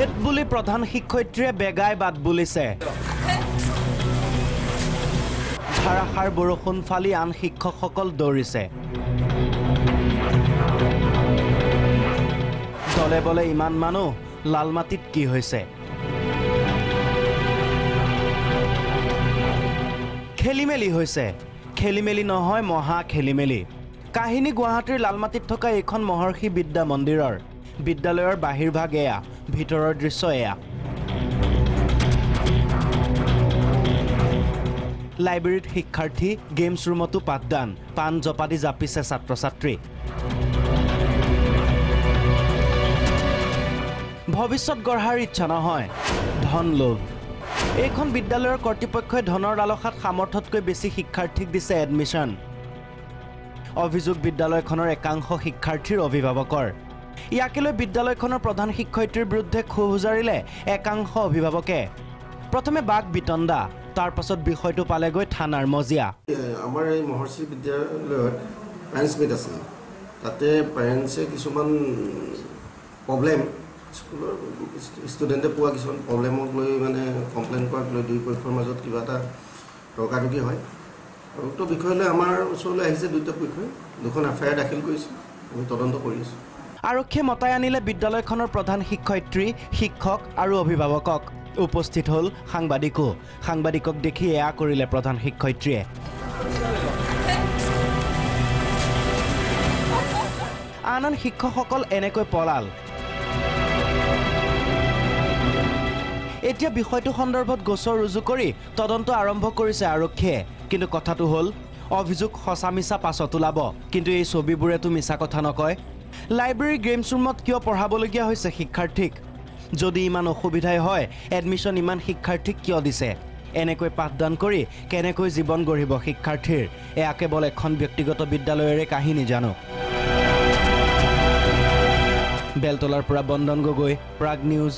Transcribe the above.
head বুলি প্ৰধান শিক্ষয়িত্ৰীয়ে বেগাই বাদ বুলিছে ধাৰাসাৰ বৰষুণ ফালি আন শিক্ষকসকল দৌৰিছে দলে বলে ইমান মানুহ লালমাটিত কি হৈছে খেলিমেলি হৈছে খেলিমেলি নহয় মহা খেলিমেলি কাহিনী গুৱাহাটীৰ লালমাটিত থকা এখন মহৰ্ষি বিদ্যা মন্দিৰৰ বিদ্যালয়ৰ বাহিৰভাগ এয়া ভিতৰৰ দৃশ্য এয়া লাইব্ৰেৰীত শিক্ষাৰ্থী গেমছ ৰুমতো পাঠদান পান জপাদি জাপিছে ছাত্ৰ ছাত্ৰী ভৱিষ্যত গঢ়াৰ ইচ্ছা নহয় ধন লোভ এইখন বিদ্যালয়ৰ কৰ্তৃপক্ষই ধনৰ লালসাত সামৰ্থতকৈ বেছি শিক্ষাৰ্থীক দিছে এডমিশ্যন অভিযোগ বিদ্যালয়খনৰ একাংশ শিক্ষাৰ্থীৰ অভিভাৱকৰ ইয়াকে লৈ বিদ্যালয়খনৰ প্ৰধান শিক্ষয়িত্ৰীৰ বিৰুদ্ধে ক্ষোভ উজাৰিলে একাংশ অভিভাৱকে প্ৰথমে বাক বিতণ্ডা তাৰ পাছত বিষয়টো পালেগৈ থানাৰ মজিয়া আমাৰ এই মহৰ্ষি বিদ্যালয়ত পেৰেণ্টছ মিট আছিল তাতে পেৰেণ্টছে কিছুমান প্ৰব্লেম স্কুলৰ ষ্টুডেণ্টে পোৱা কিছুমান প্ৰব্লেমক লৈ মানে কমপ্লেইন কৰাক লৈ দুই পক্ষৰ মাজত কিবা এটা তৰ্কাতৰ্কি হয় আৰু উক্ত বিষয় লৈ আমাৰ ওচৰলৈ আহিছে দুটা পক্ষই দুখন এফআইআৰ দাখিল কৰিছে আমি তদন্ত কৰি আছোঁ আৰক্ষীয়ে মতাই আনিলে বিদ্যালয়খনৰ প্ৰধান শিক্ষয়িত্ৰী শিক্ষক আৰু অভিভাৱকক উপস্থিত হ'ল সাংবাদিকক দেখি এয়া কৰিলে প্ৰধান শিক্ষয়িত্ৰীয়ে আন শিক্ষকসকল এনেকৈ পলাল এতিয়া বিষয়টো সন্দৰ্ভত গোচৰ ৰুজু কৰি তদন্ত আৰম্ভ কৰিছে আৰক্ষীয়ে কিন্তু কথাটো হ'ল অভিযোগ সঁচা মিছা পাছত ওলাব কিন্তু এই ছবিবোৰেতো মিছা কথা নকয় লাইব্ৰেৰী গেমছ ৰুমত কিয় পঢ়াবলগীয়া হৈছে শিক্ষাৰ্থীক যদি ইমান অসুবিধাই হয় এডমিশ্যন ইমান শিক্ষাৰ্থীক কিয় দিছে এনেকৈ পাঠদান কৰি কেনেকৈ জীৱন গঢ়িব শিক্ষাৰ্থীৰ এয়া কেৱল এখন ব্যক্তিগত বিদ্যালয়ৰে কাহিনী জানো বেলতলাৰ পৰা বন্দন গগৈ প্ৰাগ নিউজ